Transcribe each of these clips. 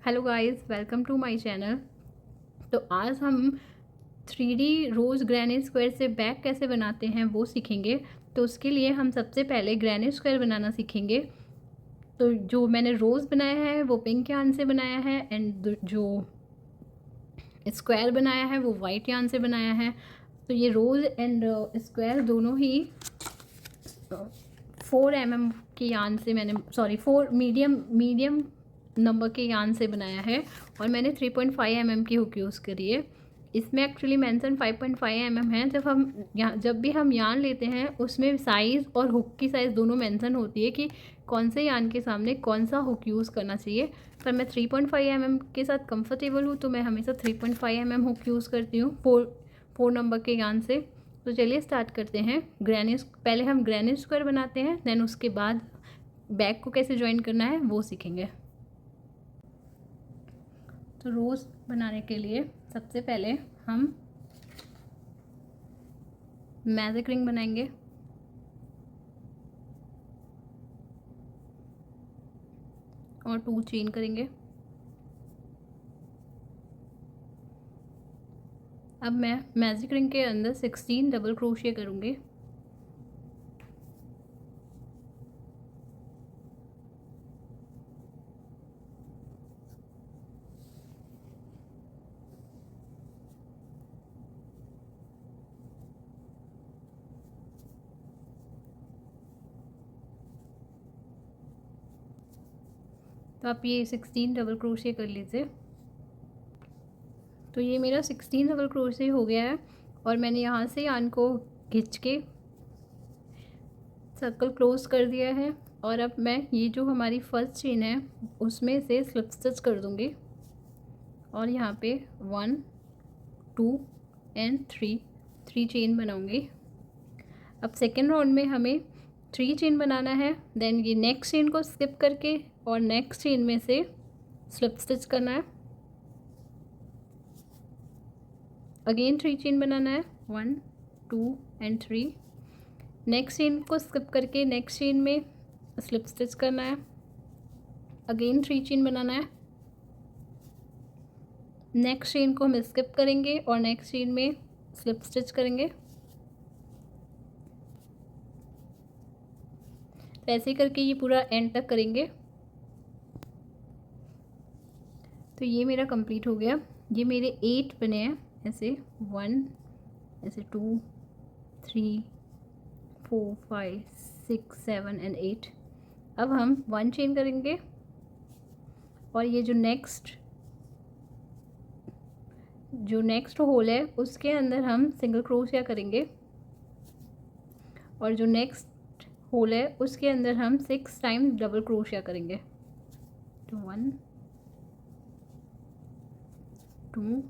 Hello guys, welcome to my channel. तो आज हम 3D रोज़ ग्रैनी स्क्वायर से बैग कैसे बनाते हैं वो सीखेंगे। तो उसके लिए हम सबसे पहले ग्रैनी स्क्वायर बनाना सीखेंगे। तो जो मैंने रोज़ बनाया है वो पिंक यार्न से बनाया है, एंड जो स्क्वायर बनाया है वो वाइट यार्न से बनाया है। तो ये रोज़ एंड स्क्वायर दोनों ही 4 mm के यार्न से मैंने 4 मीडियम नंबर के यार्न से बनाया है, और मैंने 3.5 mm की हुक यूज़ करी है। इसमें एक्चुअली मेंशन 5.5 mm है। जब भी हम यार्न लेते हैं उसमें साइज़ और हुक की साइज़ दोनों मेंशन होती है कि कौन से यार्न के सामने कौन सा हुक यूज़ करना चाहिए। पर मैं 3.5 mm के साथ कंफर्टेबल हूँ, तो मैं हमेशा 3.5 mm हुक यूज़ करती हूँ 4 नंबर के यार्न से। तो चलिए स्टार्ट करते हैं। पहले हम ग्रैनी स्क्वायर बनाते हैं, देन उसके बाद बैक को कैसे ज्वाइन करना है वो सीखेंगे। तो रोज़ बनाने के लिए सबसे पहले हम मैजिक रिंग बनाएंगे। और 2 चेन करेंगे। अब मैं मैजिक रिंग के अंदर 16 डबल क्रोशिया करूँगी। तो आप ये 16 डबल क्रोशिया कर लीजिए। तो ये मेरा 16 डबल क्रोशिया हो गया है, और मैंने यहाँ से यार्न को खींच के सर्कल क्लोज कर दिया है। और अब मैं ये जो हमारी फर्स्ट चेन है उसमें से स्लिप स्टिच कर दूँगी, और यहाँ पे 1 2 एंड 3 चेन बनाऊँगी। अब सेकेंड राउंड में हमें 3 चेन बनाना है। देन ये नेक्स्ट चेन को स्किप करके और नेक्स्ट चेन में से स्लिप स्टिच करना है। अगेन 3 चेन बनाना है, 1 2 एंड 3। नेक्स्ट चेन को स्किप करके नेक्स्ट चेन में स्लिप स्टिच करना है। अगेन 3 चेन बनाना है। नेक्स्ट चेन को हम स्किप करेंगे और नेक्स्ट चेन में स्लिप स्टिच करेंगे। तो ऐसे करके ये पूरा एंड तक करेंगे। तो ये मेरा कंप्लीट हो गया। ये मेरे 8 बने हैं, ऐसे 1, ऐसे 2 3 4 5 6 7 एंड 8। अब हम 1 चेन करेंगे, और ये जो नेक्स्ट होल है उसके अंदर हम सिंगल क्रोशिया करेंगे, और जो नेक्स्ट होल है उसके अंदर हम 6 टाइम्स डबल क्रोशिया करेंगे। तो 1 2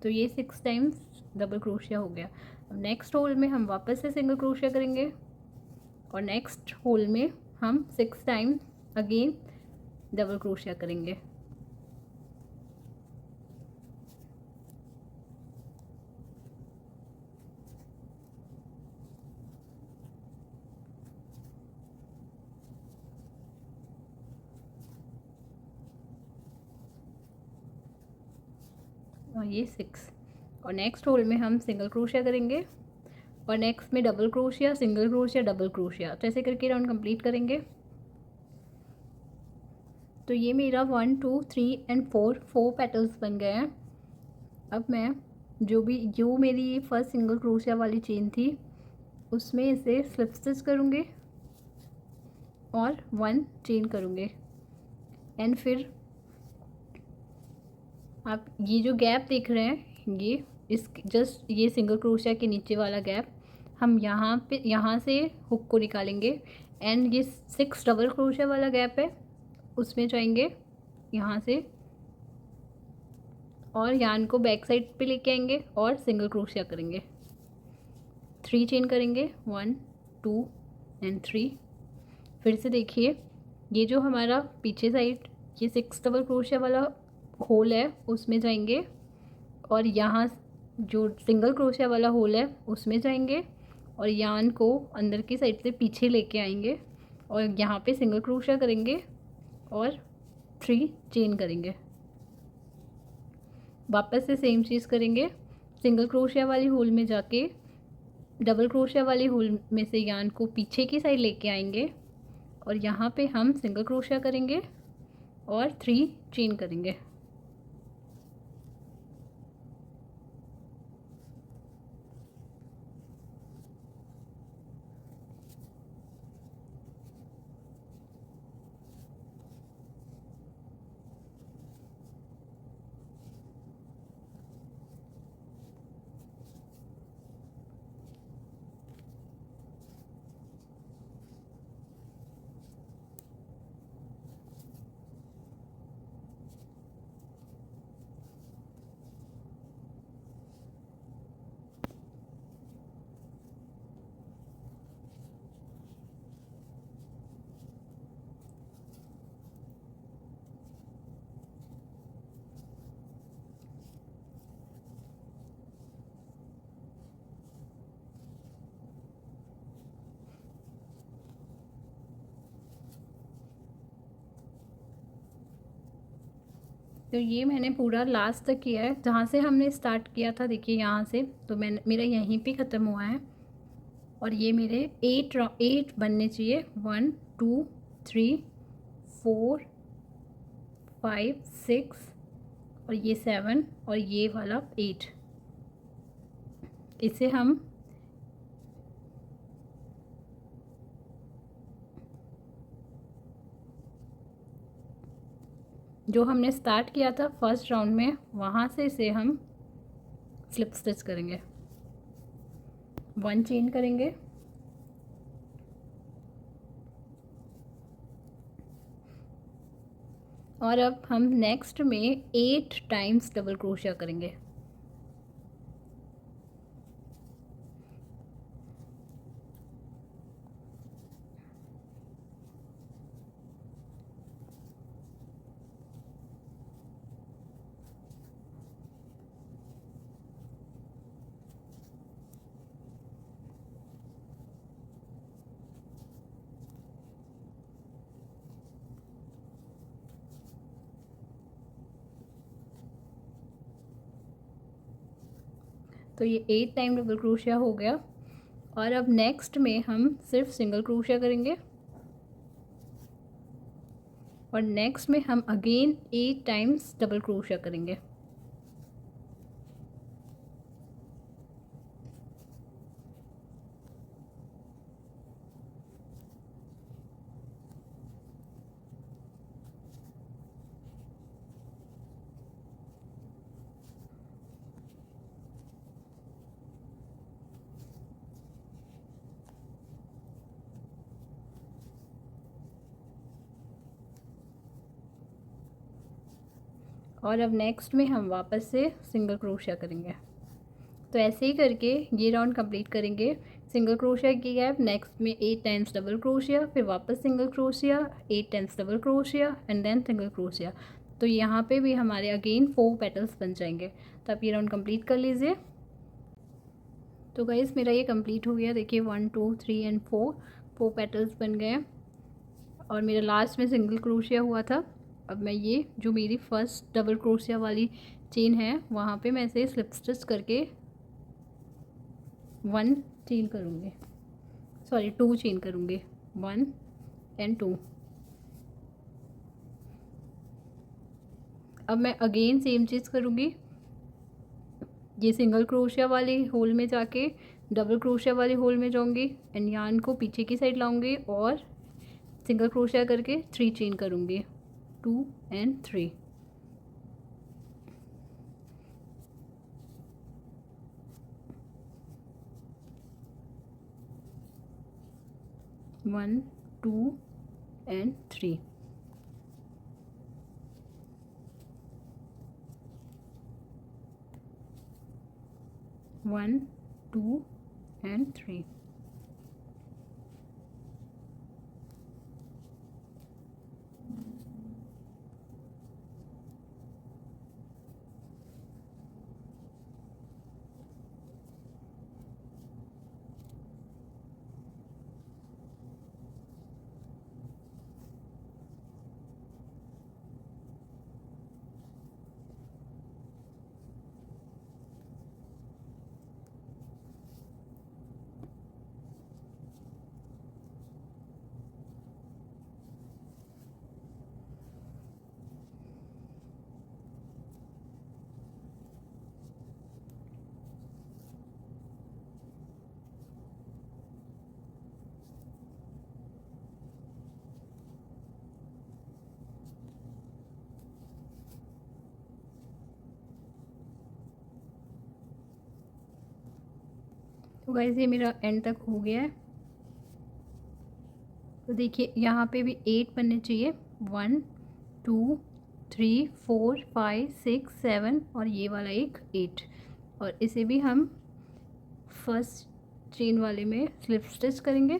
तो ये 6 टाइम्स डबल क्रोशिया हो गया। अब नेक्स्ट होल में हम वापस से सिंगल क्रोशिया करेंगे, और नेक्स्ट होल में हम 6 टाइम्स अगेन डबल क्रोशिया करेंगे। और ये 6, और नेक्स्ट होल में हम सिंगल क्रोशिया करेंगे, और नेक्स्ट में double crochet, single crochet, double crochet. तो ऐसे करके राउंड कंप्लीट करेंगे। तो ये मेरा 1 2 3 एंड 4 पेटल्स बन गए हैं। अब मैं जो मेरी फर्स्ट सिंगल क्रोशिया वाली चेन थी उसमें इसे स्लिप स्टिच करूँगी और 1 चेन करूँगी। एंड फिर आप ये जो गैप देख रहे हैं, ये सिंगल क्रोशिया के नीचे वाला गैप हम यहाँ से हुक को निकालेंगे। एंड ये 6 डबल क्रोशिया वाला गैप है उसमें जाएंगे यहाँ से, और यार्न को बैक साइड पे लेके आएंगे और सिंगल क्रोशिया करेंगे। 3 चेन करेंगे, 1 2 एंड 3। फिर से देखिए, ये जो हमारा पीछे साइड ये 6 डबल क्रोशिया वाला होल है उसमें जाएंगे, और यहाँ जो सिंगल क्रोशिया वाला होल है उसमें जाएंगे, और यान को अंदर की साइड से पीछे लेके आएंगे, और यहाँ पे सिंगल क्रोशिया करेंगे और 3 चेन करेंगे। वापस से सेम चीज़ करेंगे, सिंगल क्रोशिया वाली होल में जाके डबल क्रोशिया वाली होल में से यान को पीछे की साइड लेके आएंगे, और यहाँ पे हम सिंगल क्रोशिया करेंगे और 3 चेन करेंगे। तो ये मैंने पूरा लास्ट तक किया है, जहाँ से हमने स्टार्ट किया था देखिए यहाँ से, तो मेरा यहीं पे ख़त्म हुआ है। और ये मेरे 8 बनने चाहिए, 1 2 3 4 5 6 और ये 7 और ये वाला 8। इसे हम जो हमने स्टार्ट किया था फर्स्ट राउंड में, वहाँ से इसे हम स्लिप स्टिच करेंगे, 1 चेन करेंगे, और अब हम नेक्स्ट में 8 टाइम्स डबल क्रोशिया करेंगे। तो ये 8 टाइम डबल क्रोशिया हो गया, और अब नेक्स्ट में हम सिर्फ सिंगल क्रोशिया करेंगे, और नेक्स्ट में हम अगेन 8 टाइम्स डबल क्रोशिया करेंगे। और अब नेक्स्ट में हम वापस से सिंगल क्रोशिया करेंगे। तो ऐसे ही करके ये राउंड कंप्लीट करेंगे। सिंगल क्रोशिया की गैप, नेक्स्ट में 8 टाइम्स डबल क्रोशिया, फिर वापस single crochet, 8 times double crochet and then single crochet. तो यहाँ पे भी हमारे अगेन 4 पेटल्स बन जाएंगे। तो आप ये राउंड कंप्लीट कर लीजिए। तो गाइस मेरा ये कंप्लीट हो गया, देखिए 1 2 3 एंड 4 पेटल्स बन गए, और मेरा लास्ट में सिंगल क्रोशिया हुआ था। अब मैं ये जो मेरी फर्स्ट डबल क्रोशिया वाली चेन है वहाँ पे मैं इसे स्लिप स्टिच करके 1 चेन करूँगी, सॉरी 2 चेन करूँगी, 1 एंड 2। अब मैं अगेन सेम चीज़ करूँगी, ये सिंगल क्रोशिया वाली होल में जाके डबल क्रोशिया वाली होल में जाऊँगी, एंड यान को पीछे की साइड लाऊंगी और सिंगल क्रोशिया करके 3 चेन करूँगी, 2 and 3। One 2 and 3। One 2 and 3। Guys ये मेरा एंड तक हो गया है। तो देखिए यहाँ पे भी 8 बनने चाहिए, 1 2 3 4 5 6 7 और ये वाला एक 8, और इसे भी हम फर्स्ट चेन वाले में स्लिप स्टिच करेंगे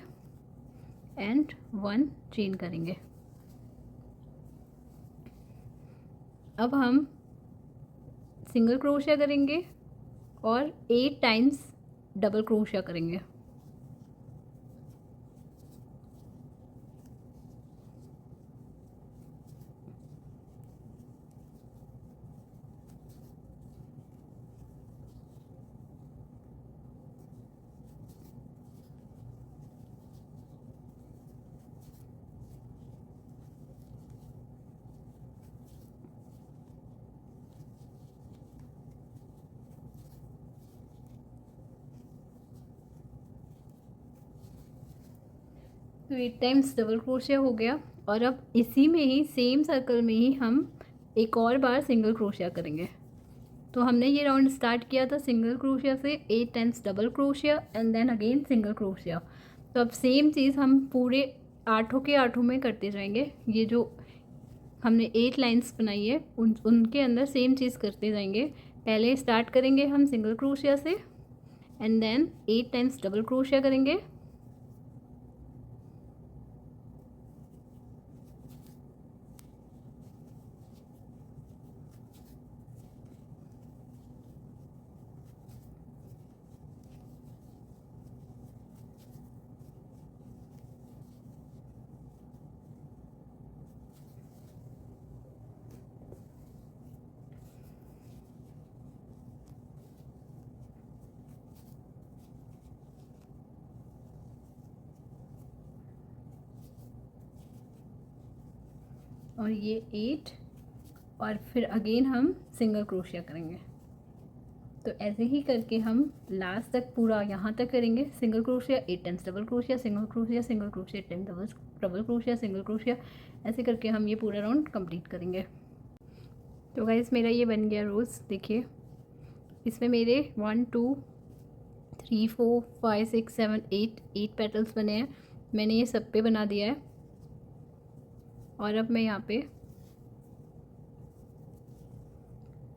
एंड 1 चेन करेंगे। अब हम सिंगल क्रोशिया करेंगे और 8 टाइम्स डबल क्रोशिया करेंगे। तो 8 टाइम्स डबल क्रोशिया हो गया, और अब इसी में ही सेम सर्कल में ही हम एक और बार सिंगल क्रोशिया करेंगे। तो हमने ये राउंड स्टार्ट किया था सिंगल क्रोशिया से, 8 times double crochet and then again single crochet. तो अब सेम चीज़ हम पूरे 8 के 8 में करते जाएंगे। ये जो हमने 8 लाइंस बनाई है उनके अंदर सेम चीज़ करते जाएंगे। पहले स्टार्ट करेंगे हम सिंगल क्रोशिया से and then 8 times double crochet करेंगे, और ये 8 और फिर अगेन हम सिंगल क्रोशिया करेंगे। तो ऐसे ही करके हम लास्ट तक पूरा यहाँ तक करेंगे। Single crochet 8 times double crochet, single crochet, single crochet 8 times double crochet, single crochet, ऐसे करके हम ये पूरा राउंड कंप्लीट करेंगे। तो गाइस मेरा ये बन गया रोज़। देखिए इसमें मेरे 1 2 3 4 5 6 7 8 पेटल्स बने हैं। मैंने ये सब पे बना दिया है, और अब मैं यहाँ पे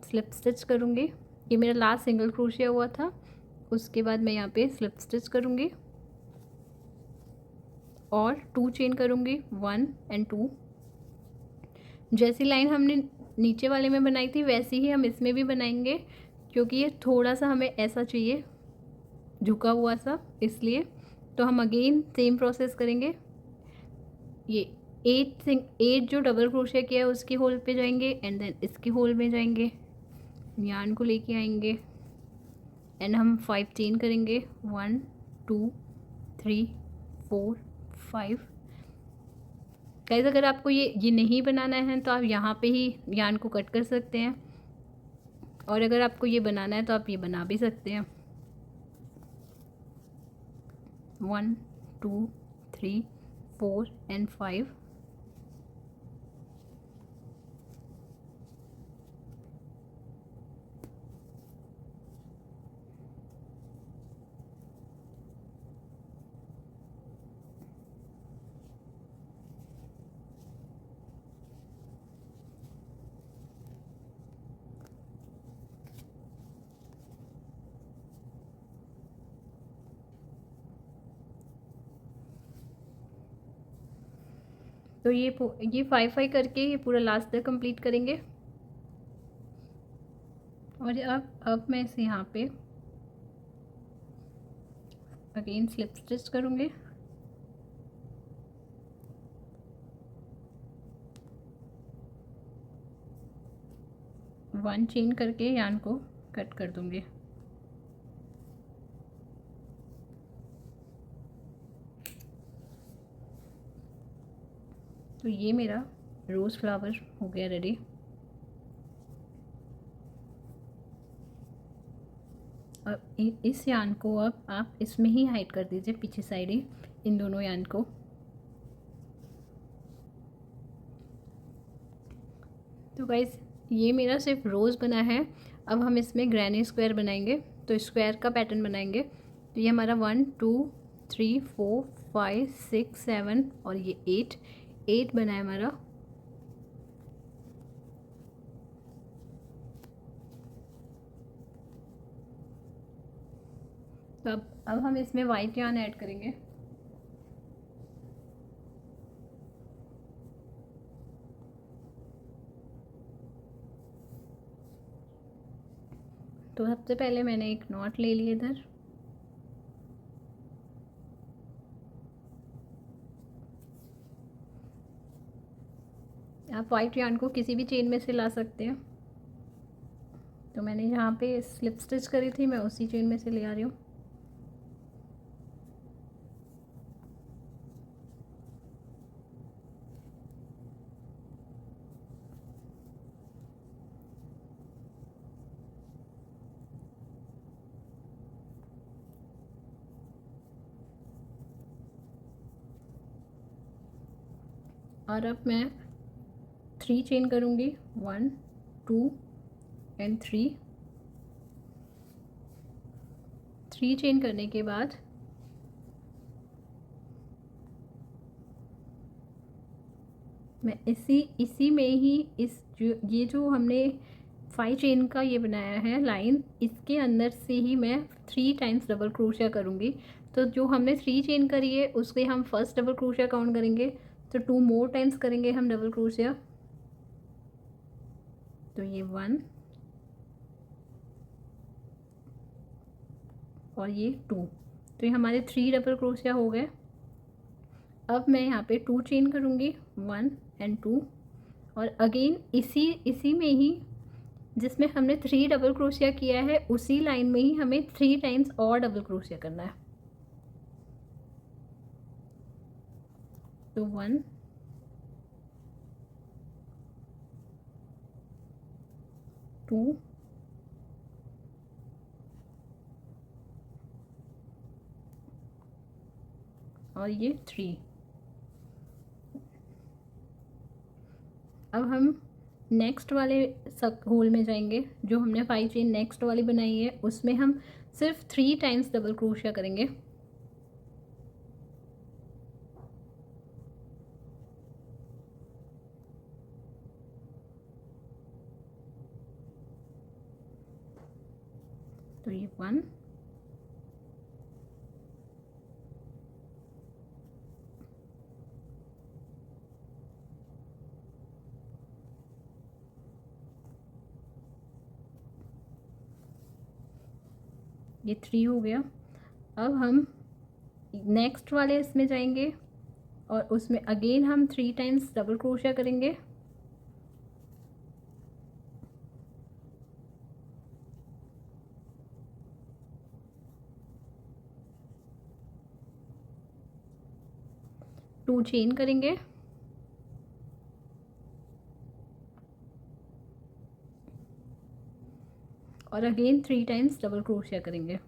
स्लिप स्टिच करूँगी। ये मेरा लास्ट सिंगल क्रोशिया हुआ था, उसके बाद मैं यहाँ पे स्लिप स्टिच करूँगी और 2 चेन करूँगी, 1 एंड 2। जैसी लाइन हमने नीचे वाले में बनाई थी वैसी ही हम इसमें भी बनाएंगे, क्योंकि ये थोड़ा सा हमें ऐसा चाहिए झुका हुआ सा, इसलिए। तो हम अगेन सेम प्रोसेस करेंगे। ये 8 जो डबल क्रोशिया किया है उसकी होल पे जाएंगे एंड देन इसकी होल में जाएंगे, यार्न को लेके आएंगे एंड हम 5 चेन करेंगे, 1 2 3 4 5। गाइस अगर आपको ये नहीं बनाना है तो आप यहाँ पे ही यार्न को कट कर सकते हैं, और अगर आपको ये बनाना है तो आप ये बना भी सकते हैं। 1 2 3 4 एंड 5। तो ये 5 करके ये पूरा लास्ट तक कंप्लीट करेंगे। और अब मैं इसे यहाँ पे अगेन स्लिप स्टिच करूँगी, वन चेन करके यार्न को कट कर दूँगी। तो ये मेरा रोज़ फ्लावर हो गया रेडी। अब इस यार्न को अब आप इसमें ही हाइड कर दीजिए, पीछे साइड ही, इन दोनों यार्न को। तो गाइस ये मेरा सिर्फ रोज़ बना है। अब हम इसमें ग्रैनी स्क्वायर बनाएंगे। तो स्क्वायर का पैटर्न बनाएंगे। तो ये हमारा 1 2 3 4 5 6 7 और ये 8 बना है हमारा। तो अब हम इसमें वाइट यार्न ऐड करेंगे। तो सबसे पहले मैंने एक नॉट ले लिया इधर, आप वाइट यार्न को किसी भी चेन में से ला सकते हैं। तो मैंने यहाँ पे स्लिप स्टिच करी थी, मैं उसी चेन में से ले आ रही हूँ। और अब मैं 3 चेन करूँगी, 1 2 एंड 3 चेन करने के बाद मैं इसी में ही ये जो हमने 5 चेन का ये बनाया है लाइन, इसके अंदर से ही मैं 3 टाइम्स डबल क्रोशिया करूँगी। तो जो हमने 3 चेन करी है उसके हम फर्स्ट डबल क्रोशिया काउंट करेंगे, तो 2 मोर टाइम्स करेंगे हम डबल क्रोशिया। तो ये 1 और ये 2, तो ये हमारे 3 डबल क्रोशिया हो गए। अब मैं यहाँ पे 2 चेन करूँगी, 1 एंड 2, और अगेन इसी में ही जिसमें हमने 3 डबल क्रोशिया किया है उसी लाइन में ही हमें 3 टाइम्स और डबल क्रोशिया करना है। तो 1 2 और ये 3। अब हम नेक्स्ट वाले सब होल में जाएंगे, जो हमने 5 चेन नेक्स्ट वाली बनाई है उसमें हम सिर्फ 3 टाइम्स डबल क्रोशिया करेंगे। तो ये 1 ये 3 हो गया। अब हम नेक्स्ट वाले इसमें जाएंगे और उसमें अगेन हम 3 टाइम्स डबल क्रोशिया करेंगे। टू चेन करेंगे और अगेन 3 टाइम्स डबल क्रोशिया करेंगे।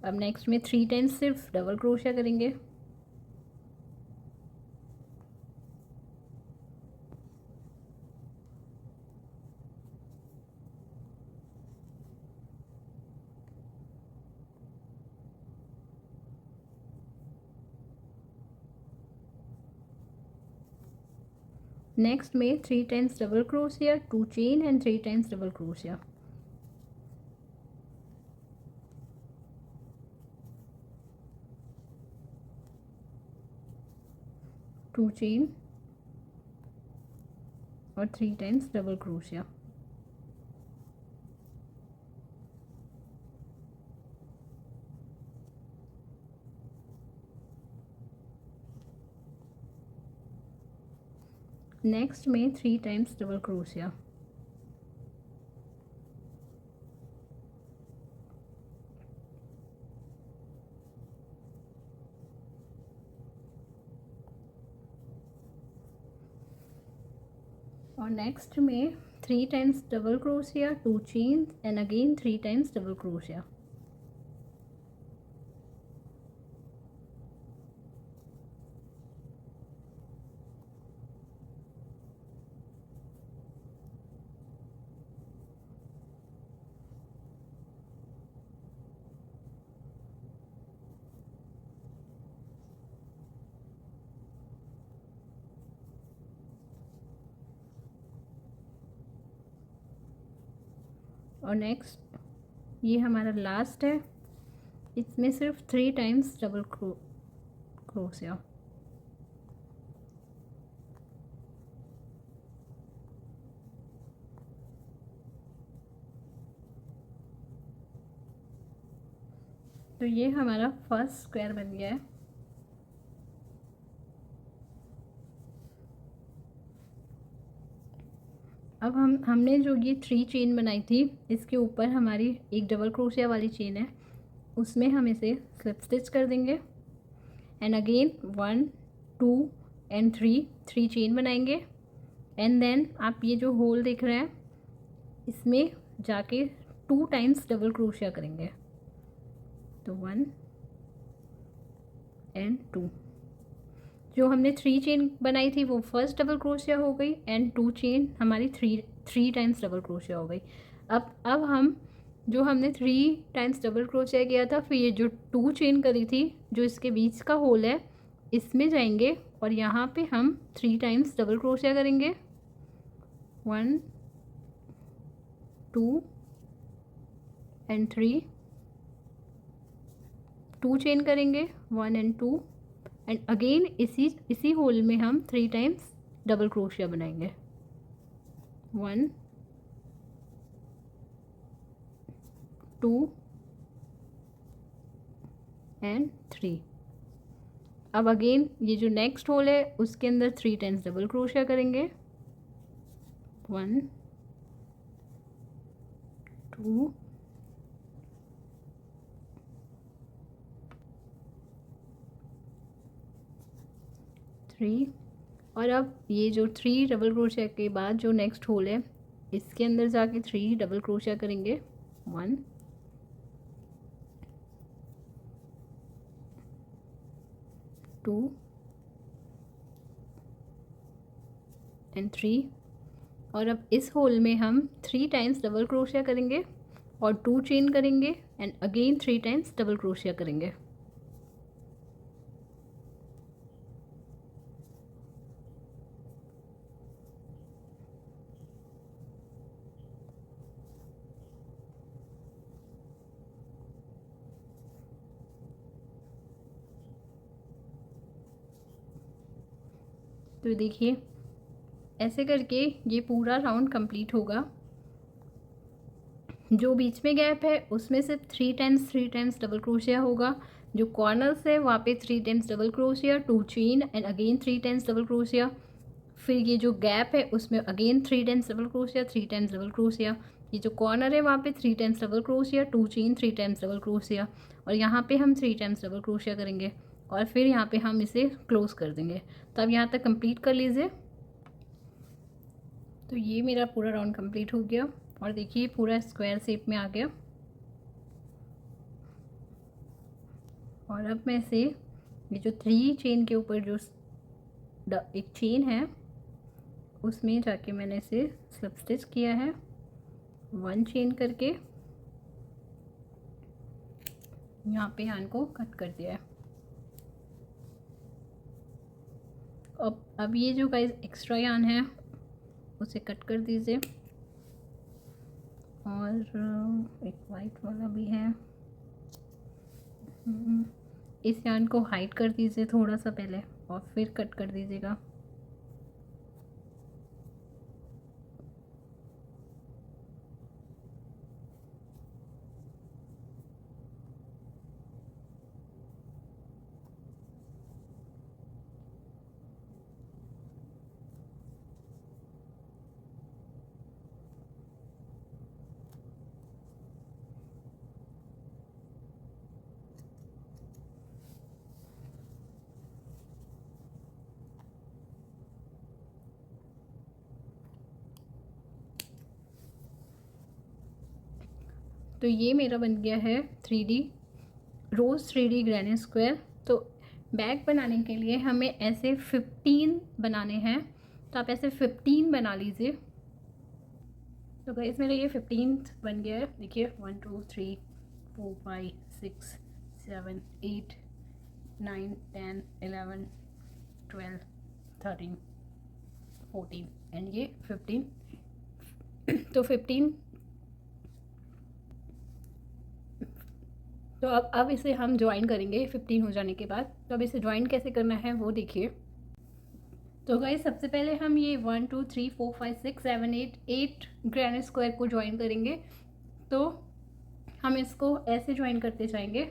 अब नेक्स्ट में 3 टाइम्स सिर्फ डबल क्रोशिया करेंगे। नेक्स्ट में 3 times double crochet, 2 chain and 3 times double crochet. To chain और 3 टाइम्स डबल क्रोशिया। नेक्स्ट में 3 टाइम्स डबल क्रोशिया। और नेक्स्ट में 3 times double crochet, 2 chain and again 3 times double crochet. और next ये हमारा last है, इसमें सिर्फ 3 टाइम्स डबल क्रोशिया। तो ये हमारा फर्स्ट स्क्वायर बन गया है। अब हमने जो ये 3 चेन बनाई थी, इसके ऊपर हमारी एक डबल क्रोशिया वाली चेन है, उसमें हम इसे स्लिप स्टिच कर देंगे एंड अगेन 1 2 एंड 3 चेन बनाएंगे एंड देन आप ये जो होल देख रहे हैं इसमें जाके 2 टाइम्स डबल क्रोशिया करेंगे। तो 1 एंड 2, जो हमने 3 चेन बनाई थी वो फर्स्ट डबल क्रोशिया हो गई एंड 2 चेन हमारी 3 टाइम्स डबल क्रोशिया हो गई। अब हम जो हमने 3 टाइम्स डबल क्रोशिया किया था, फिर ये जो 2 चेन करी थी जो इसके बीच का होल है इसमें जाएंगे और यहाँ पे हम 3 टाइम्स डबल क्रोशिया करेंगे। 1 2 एंड 3, 2 चेन करेंगे 1 एंड 2 एंड अगेन इसी होल में हम 3 टाइम्स डबल क्रोशिया बनाएंगे। 1 2 एंड 3। अब अगेन ये जो नेक्स्ट होल है उसके अंदर 3 टाइम्स डबल क्रोशिया करेंगे। 1 2 3 और अब ये जो 3 डबल क्रोशिया के बाद जो नेक्स्ट होल है इसके अंदर जाके 3 डबल क्रोशिया करेंगे। 1 2 एंड 3 और अब इस होल में हम 3 टाइम्स डबल क्रोशिया करेंगे और 2 चेन करेंगे and again 3 times double crochet करेंगे। तो देखिए ऐसे करके ये पूरा राउंड कंप्लीट होगा। जो बीच में गैप है उसमें से 3 टाइम्स डबल क्रोशिया होगा। जो कॉर्नर्स है वहाँ पे 3 times double crochet, 2 chain and again 3 times double crochet. फिर ये जो गैप है उसमें again 3 times double crochet, 3 times double crochet. ये जो कॉर्नर है वहाँ पे 3 times double crochet, 2 chain, 3 times double crochet और यहाँ पे हम 3 टाइम्स डबल क्रोशिया करेंगे और फिर यहाँ पे हम इसे क्लोज कर देंगे। तो अब यहाँ तक कंप्लीट कर लीजिए। तो ये मेरा पूरा राउंड कंप्लीट हो गया और देखिए पूरा स्क्वायर शेप में आ गया। और अब मैं इसे ये जो 3 चेन के ऊपर जो एक चेन है उसमें जाके मैंने इसे स्लिप स्टिच किया है 1 चेन करके, यहाँ पे यान को कट कर दिया है। अब ये जो गाइस एक्स्ट्रा यान है उसे कट कर दीजिए और एक वाइट वाला भी है, इस यान को हाइड कर दीजिए थोड़ा सा पहले और फिर कट कर दीजिएगा। तो ये मेरा बन गया है 3D रोज़ 3D ग्रैनी स्क्वायर। तो बैग बनाने के लिए हमें ऐसे 15 बनाने हैं, तो आप ऐसे 15 बना लीजिए। तो गाइस मेरा ये 15th बन गया है। देखिए 1 2 3 4 5 6 7 8 9 10 11 12 13 14 एंड ये 15। तो 15 तो अब इसे हम ज्वाइन करेंगे 15 हो जाने के बाद। तो अब इसे ज्वाइन कैसे करना है वो देखिए। तो गाइस सबसे पहले हम ये 1 2 3 4 5 6 7 8 ग्रेनिट स्क्वायर को ज्वाइन करेंगे। तो हम इसको ऐसे ज्वाइन करते जाएंगे।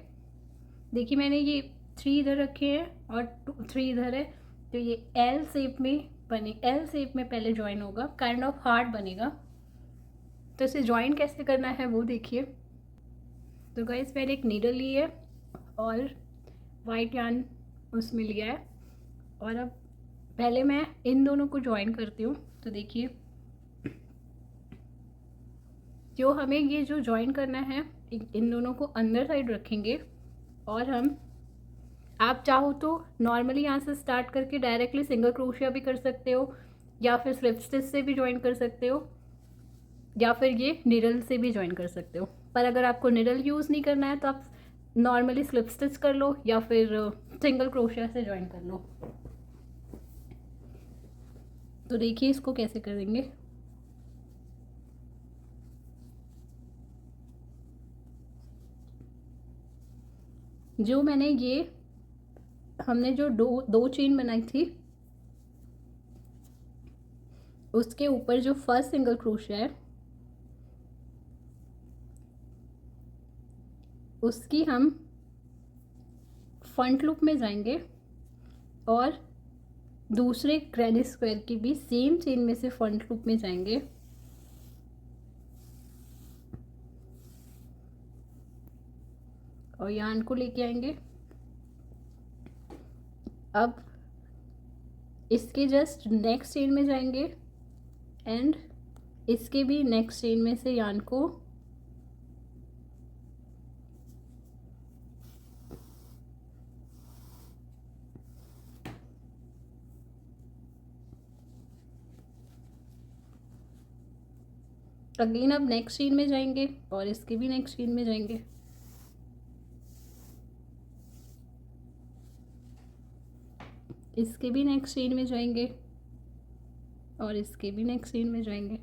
देखिए मैंने ये 3 इधर रखे हैं और 3 इधर है, तो ये एल शेप में पहले ज्वाइन होगा, काइंड ऑफ हार्ट बनेगा। तो इसे ज्वाइन कैसे करना है वो देखिए। तो गाइस मैंने एक नीडल ली है और वाइट यार्न उसमें लिया है, और अब पहले मैं इन दोनों को ज्वाइन करती हूँ। तो देखिए जो हमें ये जो ज्वाइन करना है, इन दोनों को अंदर साइड रखेंगे और हम, आप चाहो तो नॉर्मली यहाँ से स्टार्ट करके डायरेक्टली सिंगल क्रोशिया भी कर सकते हो, या फिर स्लिप स्टिच से भी ज्वाइन कर सकते हो, या फिर ये निडल से भी ज्वाइन कर सकते हो। पर अगर आपको निडल यूज़ नहीं करना है तो आप नॉर्मली स्लिप स्टिच कर लो या फिर सिंगल क्रोशिया से ज्वाइन कर लो। तो देखिए इसको कैसे करेंगे। जो मैंने ये हमने जो दो चेन बनाई थी, उसके ऊपर जो फर्स्ट सिंगल क्रोशिया है उसकी हम फ्रंट लूप में जाएंगे और दूसरे ग्रेनिट स्क्वायर की भी सेम चेन में से फ्रंट लूप में जाएंगे और यार्न को लेके आएंगे। अब इसके जस्ट नेक्स्ट चेन में जाएंगे एंड इसके भी नेक्स्ट चेन में से यार्न को अगेन अब नेक्स्ट चेन में जाएंगे और इसके भी नेक्स्ट चेन में जाएंगे। इसके भी नेक्स्ट चेन में जाएंगे और इसके भी नेक्स्ट चेन में जाएंगे।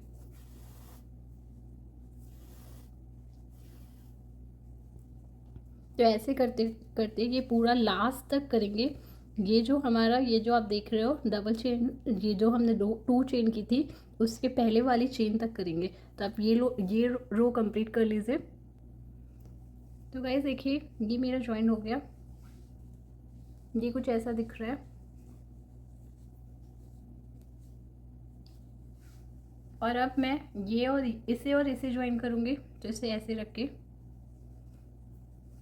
तो ऐसे करते करते ये पूरा लास्ट तक करेंगे। ये जो हमारा, ये जो आप देख रहे हो डबल चेन, ये जो हमने 2 चेन की थी उसके पहले वाली चेन तक करेंगे। तो आप ये रो कंप्लीट कर लीजिए। तो गाइस देखिए ये मेरा ज्वाइन हो गया, ये कुछ ऐसा दिख रहा है। और अब मैं ये और इसे ज्वाइन करूँगी, तो इसे ऐसे रख के।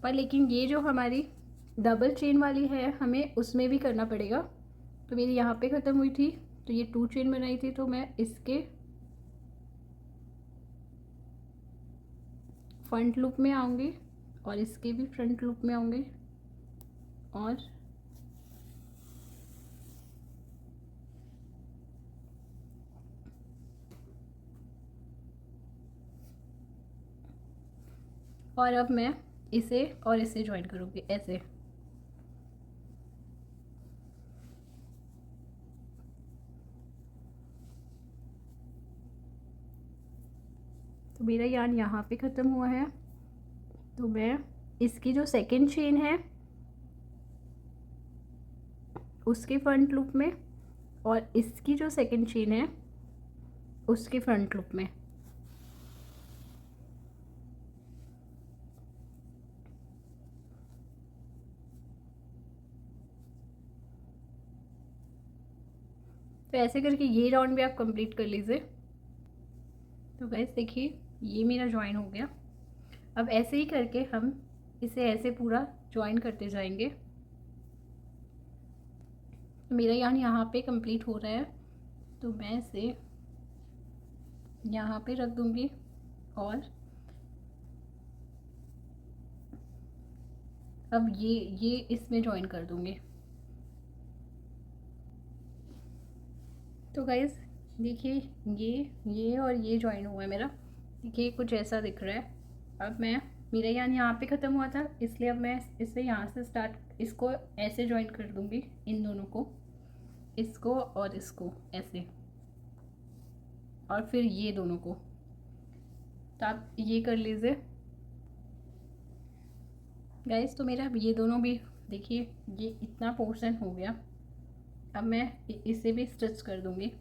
पर लेकिन ये जो हमारी डबल चेन वाली है हमें उसमें भी करना पड़ेगा। तो मेरी यहाँ पे ख़त्म हुई थी, तो ये 2 चेन बनाई थी, तो मैं इसके फ्रंट लूप में आऊँगी और इसके भी फ्रंट लूप में आऊँगी और अब मैं इसे और इसे ज्वाइन करूँगी ऐसे। तो मेरा यार्न यहाँ पे ख़त्म हुआ है। तो मैं इसकी जो सेकंड चेन है उसके फ्रंट लूप में और इसकी जो सेकंड चेन है उसके फ्रंट लूप में, तो ऐसे करके ये राउंड भी आप कंप्लीट कर लीजिए। तो गाइस देखिए ये मेरा ज्वाइन हो गया। अब ऐसे ही करके हम इसे ऐसे पूरा ज्वाइन करते जाएंगे। तो मेरा यहाँ पे कंप्लीट हो रहा है, तो मैं इसे यहाँ पे रख दूँगी और अब ये इसमें ज्वाइन कर दूँगी। तो गाइस देखिए ये और ये ज्वाइन हुआ है मेरा। देखिए कुछ ऐसा दिख रहा है। अब मैं, मेरा यहाँ पे ख़त्म हुआ था, इसलिए अब मैं इसे यहाँ से स्टार्ट, इसको ऐसे ज्वाइन कर दूँगी, इन दोनों को, इसको और इसको ऐसे, और फिर ये दोनों को। तो आप ये कर लीजिए। गाइस तो मेरा ये दोनों भी देखिए, ये इतना पोर्शन हो गया। अब मैं इसे भी स्टिच कर दूंगी।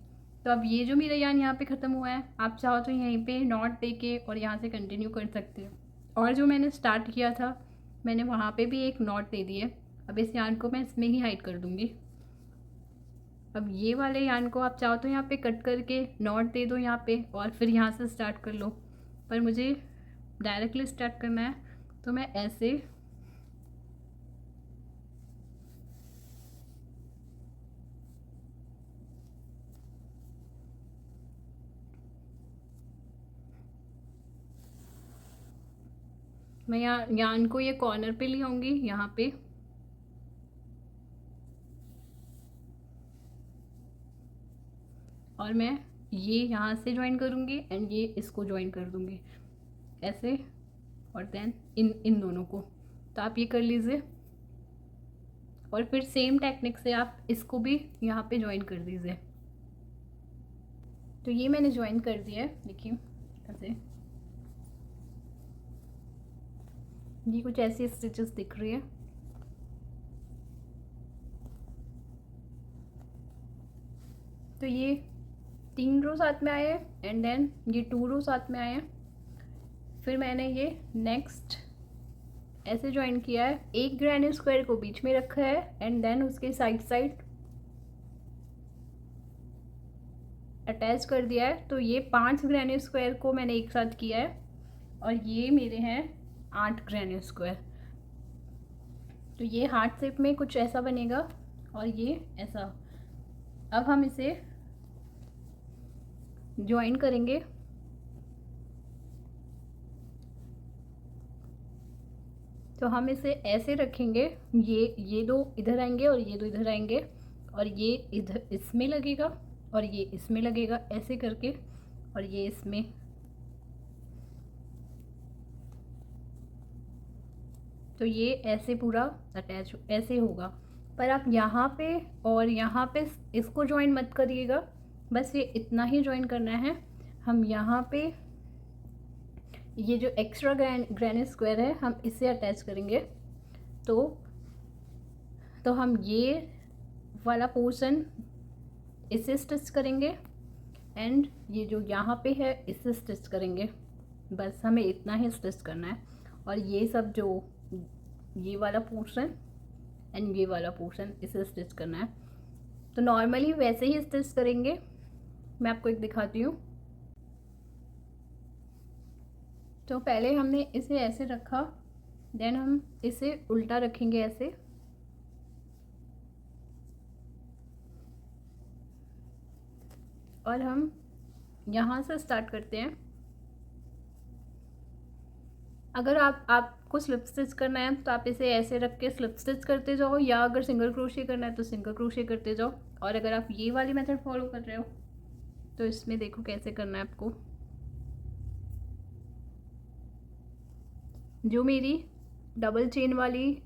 तो अब ये जो मेरा यान यहाँ पे ख़त्म हुआ है, आप चाहो तो यहीं पे नॉट दे के और यहाँ से कंटिन्यू कर सकते हो। और जो मैंने स्टार्ट किया था, मैंने वहाँ पे भी एक नॉट दे दी है। अब इस यान को मैं इसमें ही हाइड कर दूँगी। अब ये वाले यान को आप चाहो तो यहाँ पे कट करके नॉट दे दो यहाँ पे, और फिर यहाँ से स्टार्ट कर लो। पर मुझे डायरेक्टली स्टार्ट करना है, तो मैं ऐसे मैं यहाँ यान को ये कॉर्नर पे ले आऊँगी यहाँ पे, और मैं ये यहाँ से ज्वाइन करूँगी एंड ये इसको ज्वाइन कर दूँगी ऐसे, और देन इन दोनों को। तो आप ये कर लीजिए, और फिर सेम टेक्निक से आप इसको भी यहाँ पे ज्वाइन कर दीजिए। तो ये मैंने ज्वाइन कर दिया है, देखिए ऐसे। ये कुछ ऐसी स्टिचेस दिख रही है। तो ये 3 रो साथ में आए हैं एंड देन ये 2 रो साथ में आए हैं। फिर मैंने ये नेक्स्ट ऐसे ज्वाइन किया है, एक ग्रैनी स्क्वायर को बीच में रखा है एंड देन उसके साइड साइड अटैच कर दिया है। तो ये 5 ग्रैनी स्क्वायर को मैंने एक साथ किया है, और ये मेरे हैं 8 ग्रैनी स्क्वायर। तो ये हार्ट शेप में कुछ ऐसा बनेगा, और ये ऐसा। अब हम इसे ज्वाइन करेंगे। तो हम इसे ऐसे रखेंगे, ये दो इधर आएंगे और ये दो इधर आएंगे, और ये इधर इसमें लगेगा और ये इसमें लगेगा ऐसे करके, और ये इसमें। तो ये ऐसे पूरा अटैच ऐसे होगा। पर आप यहाँ पे और यहाँ पे इसको ज्वाइन मत करिएगा, बस ये इतना ही ज्वाइन करना है। हम यहाँ पे ये जो एक्स्ट्रा ग्रैनी स्क्वायर है हम इसे अटैच करेंगे। तो हम ये वाला पोर्शन इसे स्टिच करेंगे, एंड ये जो यहाँ पे है इसे स्टिच करेंगे। बस हमें इतना ही स्टिच करना है। और ये सब जो ये वाला पोर्शन एंड ये वाला पोर्शन इसे स्टिच करना है। तो नॉर्मली वैसे ही स्टिच करेंगे। मैं आपको एक दिखाती हूँ। तो पहले हमने इसे ऐसे रखा, देन हम इसे उल्टा रखेंगे ऐसे, और हम यहाँ से स्टार्ट करते हैं। अगर आपको स्लिप स्टिच करना है तो आप इसे ऐसे रख के स्लिप स्टिच करते जाओ, या अगर सिंगल क्रोशे करना है तो सिंगल क्रोशे करते जाओ। और अगर आप ये वाली मेथड फॉलो कर रहे हो तो इसमें देखो कैसे करना है आपको। जो मेरी डबल चेन वाली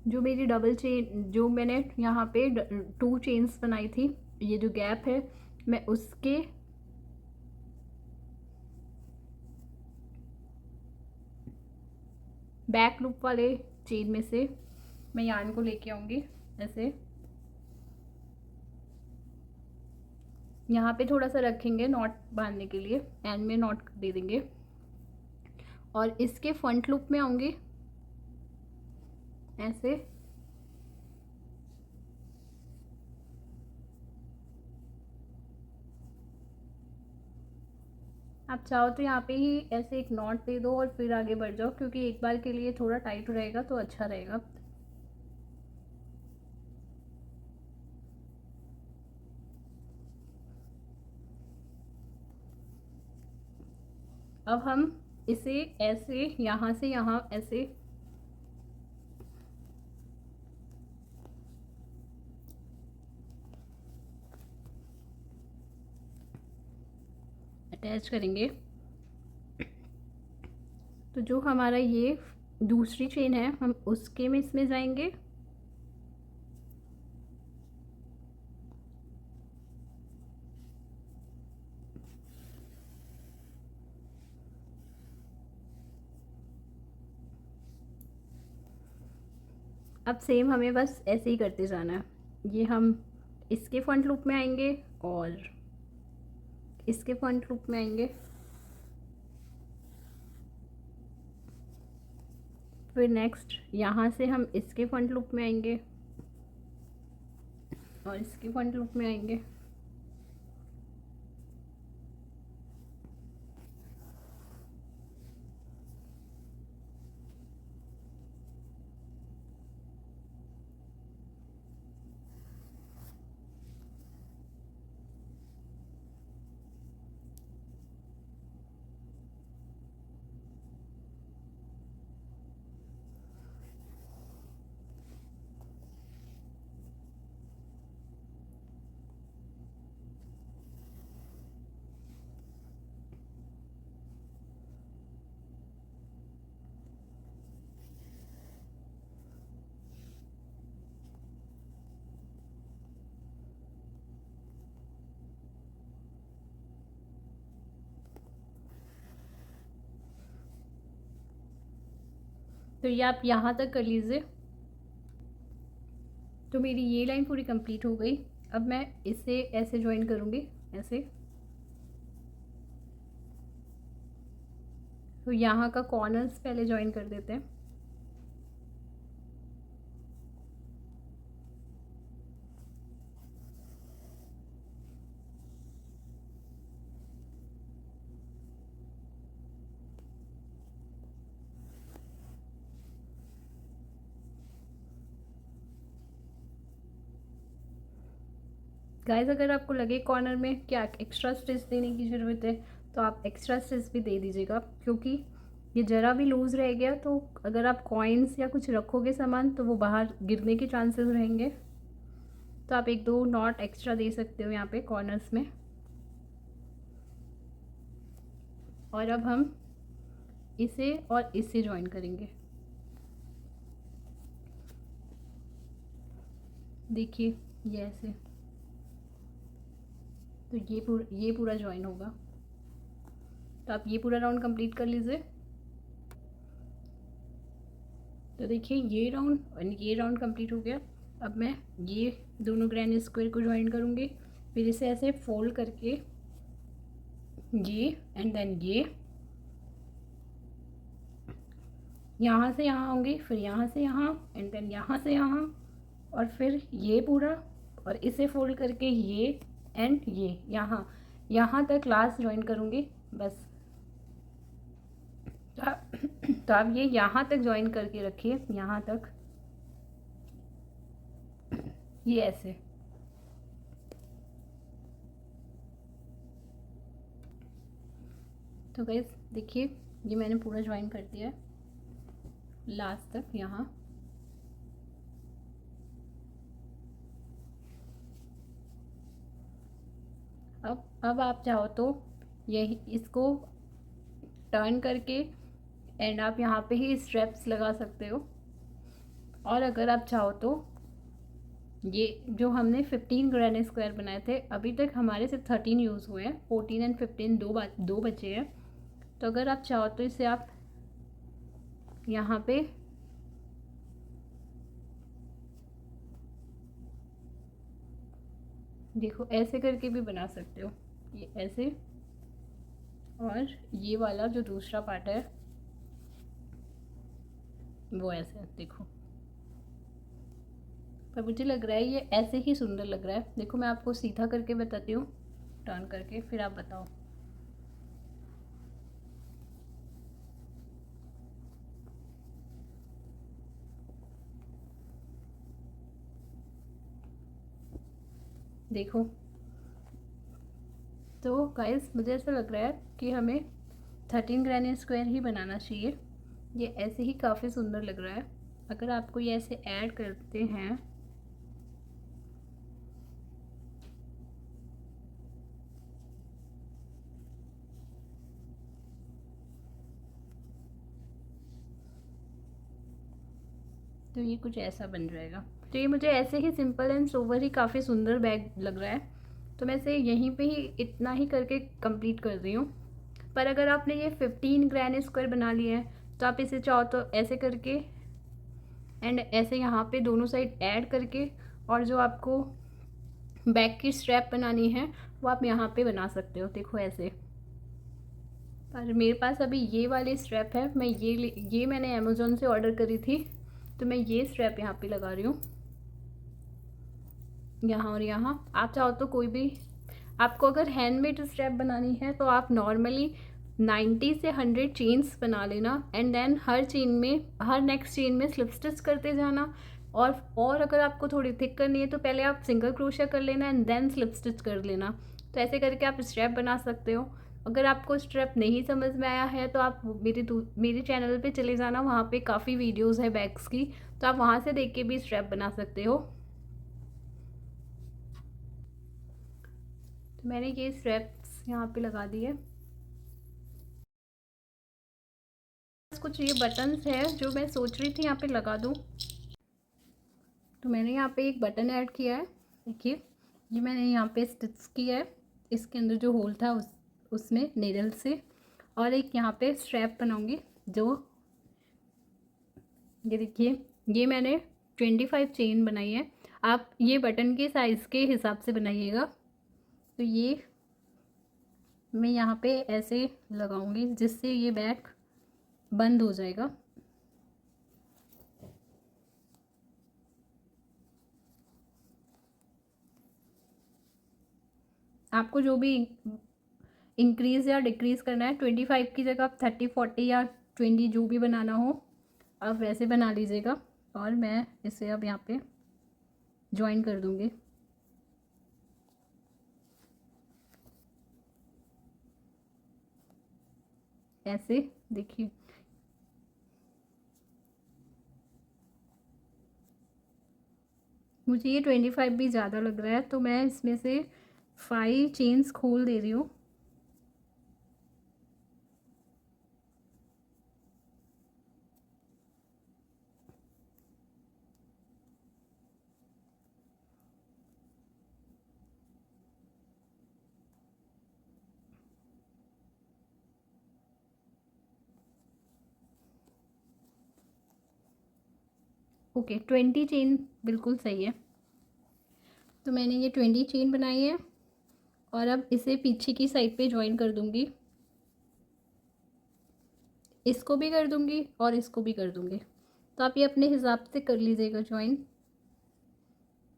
जो मैंने यहाँ पे 2 चेन्स बनाई थी, ये जो गैप है मैं उसके बैक लूप वाले चेन में से मैं यार्न को लेके आऊँगी ऐसे। यहाँ पे थोड़ा सा रखेंगे नॉट बांधने के लिए, एंड में नॉट दे देंगे, और इसके फ्रंट लूप में आऊँगी ऐसे। आप चाहो तो यहाँ पे ही ऐसे एक नॉट दे दो और फिर आगे बढ़ जाओ, क्योंकि एक बार के लिए थोड़ा टाइट रहेगा तो अच्छा रहेगा। अब हम इसे ऐसे यहाँ से यहाँ ऐसे अटैच करेंगे। तो जो हमारा ये दूसरी चेन है हम उसके में इसमें जाएंगे, अब सेम हमें बस ऐसे ही करते जाना है। ये हम इसके फ्रंट लूप में आएंगे और इसके फ्रंट लूप में आएंगे, फिर नेक्स्ट यहाँ से हम इसके फ्रंट लूप में आएंगे और इसके फ्रंट लूप में आएंगे। तो ये आप यहाँ तक कर लीजिए। तो मेरी ये लाइन पूरी कंप्लीट हो गई। अब मैं इसे ऐसे ज्वाइन करूँगी, ऐसे। तो यहाँ का कॉर्नर्स पहले ज्वाइन कर देते हैं। गाइस अगर आपको लगे कॉर्नर में क्या एक्स्ट्रा स्टिच देने की ज़रूरत है तो आप एक्स्ट्रा स्टिच भी दे दीजिएगा, क्योंकि ये ज़रा भी लूज़ रह गया तो अगर आप कॉइन्स या कुछ रखोगे सामान तो वो बाहर गिरने के चांसेस रहेंगे। तो आप 1-2 नॉट एक्स्ट्रा दे सकते हो यहाँ पे कॉर्नर्स में। और अब हम इसे और इसे ज्वाइन करेंगे। देखिए ये ऐसे, तो ये पूरा ज्वाइन होगा। तो आप ये पूरा राउंड कंप्लीट कर लीजिए। तो देखिए ये राउंड और ये राउंड कंप्लीट हो गया। अब मैं ये दोनों ग्रैंड स्क्वायर को ज्वाइन करूँगी, फिर इसे ऐसे फोल्ड करके ये एंड देन ये यहाँ से यहाँ होंगी, फिर यहाँ से यहाँ एंड देन यहाँ से यहाँ, और फिर ये पूरा और इसे फोल्ड करके ये एंड ये यहाँ तक लास्ट ज्वाइन करूँगी बस। तो आप ये यहाँ तक ज्वाइन करके रखिए, यहाँ तक, ये ऐसे। तो गाइस देखिए ये मैंने पूरा ज्वाइन कर दिया है लास्ट तक यहाँ। अब आप चाहो तो यही इसको टर्न करके एंड आप यहाँ पे ही स्ट्रैप्स लगा सकते हो। और अगर आप चाहो तो ये जो हमने 15 ग्रैंड स्क्वायर बनाए थे, अभी तक हमारे सिर्फ 13 यूज़ हुए हैं, 14 एंड 15 दो बचे हैं। तो अगर आप चाहो तो इसे आप यहाँ पे देखो ऐसे करके भी बना सकते हो, ये ऐसे, और ये वाला जो दूसरा पार्ट है वो ऐसे देखो। पर मुझे लग रहा है ये ऐसे ही सुंदर लग रहा है। देखो मैं आपको सीधा करके बताती हूँ, टर्न करके, फिर आप बताओ। देखो तो गाइस मुझे ऐसा लग रहा है कि हमें 13 ग्रैंड स्क्वायर ही बनाना चाहिए। ये ऐसे ही काफ़ी सुंदर लग रहा है। अगर आपको ये ऐसे ऐड करते हैं तो ये कुछ ऐसा बन जाएगा। तो ये मुझे ऐसे ही सिंपल एंड सोवर ही काफ़ी सुंदर बैग लग रहा है। तो मैं इसे यहीं पे ही इतना ही करके कंप्लीट कर रही हूँ। पर अगर आपने ये 15 ग्रैंड स्क्वायर बना लिए हैं तो आप इसे चाहो तो ऐसे करके एंड ऐसे यहाँ पे दोनों साइड ऐड करके, और जो आपको बैक की स्ट्रैप बनानी है वो आप यहाँ पे बना सकते हो। देखो ऐसे। पर मेरे पास अभी ये वाली स्ट्रैप है, मैं ये मैंने अमेज़ोन से ऑर्डर करी थी, तो मैं ये स्ट्रैप यहाँ पे लगा रही हूँ, यहाँ और यहाँ। आप चाहो तो कोई भी, आपको अगर हैंडमेड स्ट्रैप बनानी है तो आप नॉर्मली 90 से 100 चेन्स बना लेना, एंड देन हर नेक्स्ट चेन में स्लिप स्टिच करते जाना। और अगर आपको थोड़ी थिक करनी है तो पहले आप सिंगल क्रोशिया कर लेना एंड देन स्लिप स्टिच कर लेना। तो ऐसे करके आप स्ट्रैप बना सकते हो। अगर आपको स्ट्रैप नहीं समझ में आया है तो आप मेरे चैनल पे चले जाना, वहाँ पे काफ़ी वीडियोस है बैग्स की, तो आप वहाँ से देख के भी स्ट्रैप बना सकते हो। तो मैंने ये स्ट्रैप्स यहाँ पे लगा दिए। कुछ ये बटन्स है जो मैं सोच रही थी यहाँ पे लगा दूँ, तो मैंने यहाँ पे एक बटन ऐड किया है। देखिए, ये मैंने यहाँ पे स्टिच किया है, इसके अंदर जो होल था उसमें नीडल से, और एक यहाँ पे स्ट्रैप बनाऊंगी। जो ये देखिए, ये मैंने 25 चेन बनाई है। आप ये बटन के साइज़ के हिसाब से बनाइएगा। तो ये मैं यहाँ पे ऐसे लगाऊंगी जिससे ये बैग बंद हो जाएगा। आपको जो भी इंक्रीज़ या डिक्रीज़ करना है, 25 की जगह आप 30, 40 या 20 जो भी बनाना हो आप वैसे बना लीजिएगा। और मैं इसे अब यहाँ पे ज्वाइन कर दूँगी। ऐसे देखिए, मुझे ये 25 भी ज़्यादा लग रहा है, तो मैं इसमें से 5 चेन्स खोल दे रही हूँ। ओके, 20 चेन बिल्कुल सही है। तो मैंने ये 20 चेन बनाई है, और अब इसे पीछे की साइड पे ज्वाइन कर दूँगी। इसको भी कर दूँगी और इसको भी कर दूँगी। तो आप ये अपने हिसाब से कर लीजिएगा ज्वाइन।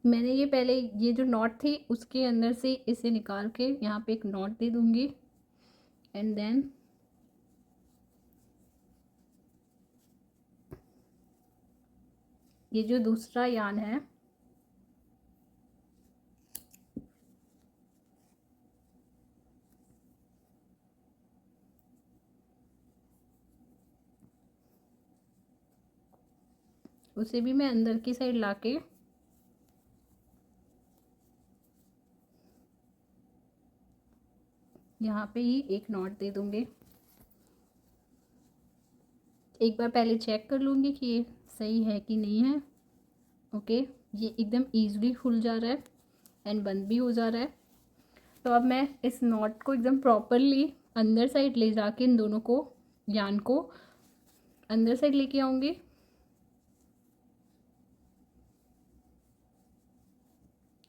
मैंने ये पहले ये जो नॉट थी उसके अंदर से इसे निकाल के यहाँ पे एक नॉट दे दूँगी, एंड देन ये जो दूसरा यान है उसे भी मैं अंदर की साइड लाके यहाँ पे ही एक नॉट दे दूँगी। एक बार पहले चेक कर लूँगी कि ये सही है कि नहीं है। ओके, ये एकदम ईज़िली खुल जा रहा है एंड बंद भी हो जा रहा है। तो अब मैं इस नॉट को एकदम प्रॉपरली अंदर साइड ले जाके इन दोनों को, यान को अंदर साइड लेके आऊँगी,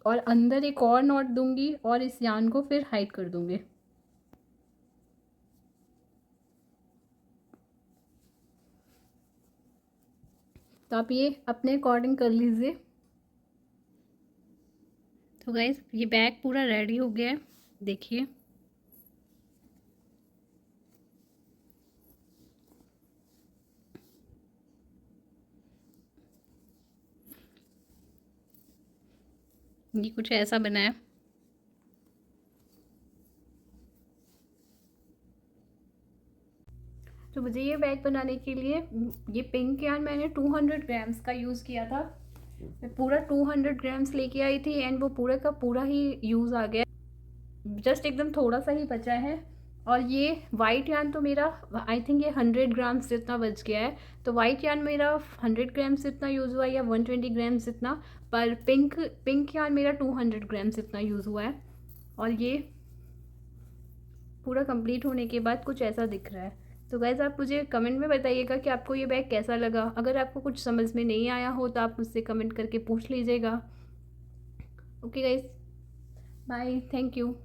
और अंदर एक और नॉट दूँगी और इस यान को फिर हाइड कर दूँगी। तो आप ये अपने अकॉर्डिंग कर लीजिए। तो गाइस, ये बैग पूरा रेडी हो गया है, देखिए। ये कुछ ऐसा बना है। तो मुझे ये बैग बनाने के लिए ये पिंक यार्न मैंने 200 ग्राम्स का यूज़ किया था। मैं पूरा 200 ग्राम्स लेके आई थी एंड वो पूरे का पूरा ही यूज़ आ गया, जस्ट एकदम थोड़ा सा ही बचा है। और ये वाइट यार्न तो मेरा आई थिंक ये 100 ग्राम्स जितना बच गया है। तो वाइट यार्न मेरा 100 ग्राम्स जितना यूज़ हुआ है या 120 ग्राम्स जितना, पर पिंक यार्न मेरा 200 ग्राम्स जितना यूज़ हुआ है। और ये पूरा कंप्लीट होने के बाद कुछ ऐसा दिख रहा है। तो गाइज़ आप मुझे कमेंट में बताइएगा कि आपको ये बैग कैसा लगा। अगर आपको कुछ समझ में नहीं आया हो तो आप मुझसे कमेंट करके पूछ लीजिएगा। Okay guys, bye, thank you.